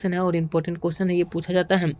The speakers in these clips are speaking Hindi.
क्वेश्चन है और इम्पोर्टेंट क्वेश्चन है, ये पूछा जाता है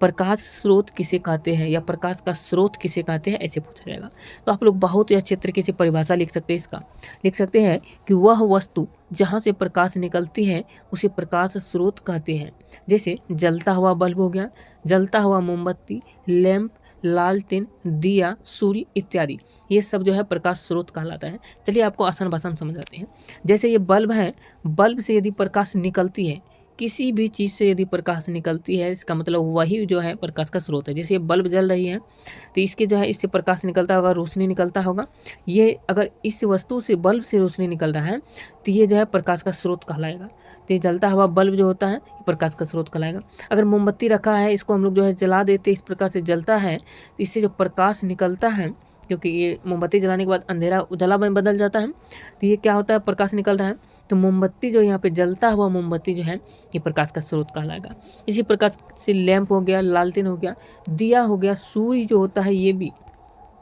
प्रकाश स्रोत किसे कहते हैं या प्रकाश का स्रोत किसे कहते हैं, ऐसे पूछा जाएगा। तो आप लोग बहुत ही अच्छे तरीके से परिभाषा लिख सकते हैं इसका। लिख सकते हैं कि वह वस्तु जहाँ से प्रकाश निकलती है उसे प्रकाश स्रोत कहते हैं। जैसे जलता हुआ बल्ब हो गया, जलता हुआ मोमबत्ती, लैंप, लालटेन, दिया, सूर्य इत्यादि, ये सब जो है प्रकाश स्रोत कहलाता है। चलिए आपको आसान भाषा में समझाते हैं। जैसे ये बल्ब है, बल्ब से यदि प्रकाश निकलती है, किसी भी चीज़ से यदि प्रकाश निकलती है, इसका मतलब वही जो है प्रकाश का स्रोत है। जैसे ये बल्ब जल रही है तो इसके जो है इससे प्रकाश निकलता होगा, रोशनी निकलता होगा। ये अगर इस वस्तु से, बल्ब से रोशनी निकल रहा है तो ये जो है प्रकाश का स्रोत कहलाएगा। तो ये जलता हुआ बल्ब जो होता है ये प्रकाश का स्रोत कहलाएगा। अगर मोमबत्ती रखा है, इसको हम लोग जो है जला देते, इस प्रकार से जलता है तो इससे जो प्रकाश निकलता है, क्योंकि ये मोमबत्ती जलाने के बाद अंधेरा उजाला में बदल जाता है, तो ये क्या होता है, प्रकाश निकल रहा है। तो मोमबत्ती जो यहाँ पे जलता हुआ मोमबत्ती जो है ये प्रकाश का स्रोत कहलाएगा। इसी प्रकार से लैंप हो गया, लालटेन हो गया, दिया हो गया, सूर्य जो होता है ये भी,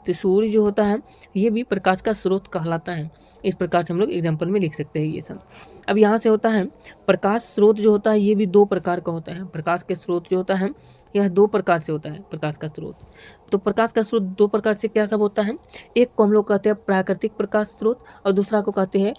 तो सूर्य जो होता है ये भी प्रकाश का स्रोत कहलाता है। इस प्रकार से हम लोग एग्जाम्पल में लिख सकते हैं ये सब। अब यहाँ से होता है प्रकाश स्रोत जो होता है ये भी दो प्रकार का होता है। प्रकाश के स्रोत जो होता है यह दो प्रकार से होता है प्रकाश का स्रोत। तो प्रकाश का स्रोत दो प्रकार से क्या सब होता है, एक को हम लोग कहते हैं प्राकृतिक प्रकाश स्रोत और दूसरा को कहते हैं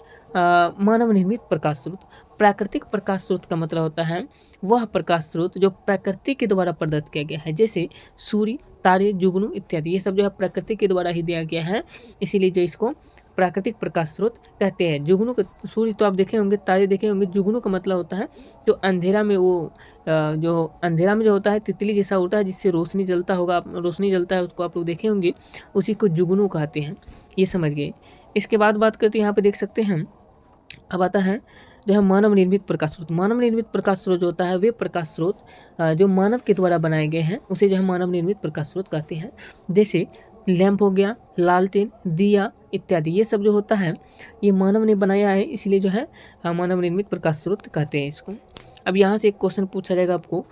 मानव निर्मित प्रकाश स्रोत। प्राकृतिक प्रकाश स्रोत का मतलब होता है वह प्रकाश स्रोत जो प्रकृति के द्वारा प्रदत्त किया गया है। जैसे सूर्य, तारे, जुगनू इत्यादि, ये सब जो है प्रकृति के द्वारा ही दिया गया है, इसीलिए जो इसको प्राकृतिक प्रकाश स्रोत कहते हैं। जुगनू का, सूर्य तो आप देखे होंगे, तारे देखे होंगे। जुगनू का मतलब होता है जो अंधेरा में वो जो अंधेरा में जो होता है तितली जैसा होता है जिससे रोशनी जलता होगा, रोशनी जलता है, उसको आप लोग देखे होंगे, उसी को जुगनू कहते हैं। ये समझ गए। इसके बाद बात करते हैं, यहाँ पे देख सकते हैं, अब आता है जो है मानव निर्मित प्रकाश स्रोत। मानव निर्मित प्रकाश स्रोत जो होता है वे प्रकाश स्रोत जो मानव के द्वारा बनाए गए हैं उसे जो है मानव निर्मित प्रकाश स्रोत कहते हैं। जैसे लैंप हो गया, लालटेन, दिया इत्यादि, ये सब जो होता है ये मानव ने बनाया है, इसलिए जो है मानव निर्मित प्रकाश स्रोत कहते हैं इसको। अब यहाँ से एक क्वेश्चन पूछा जाएगा आपको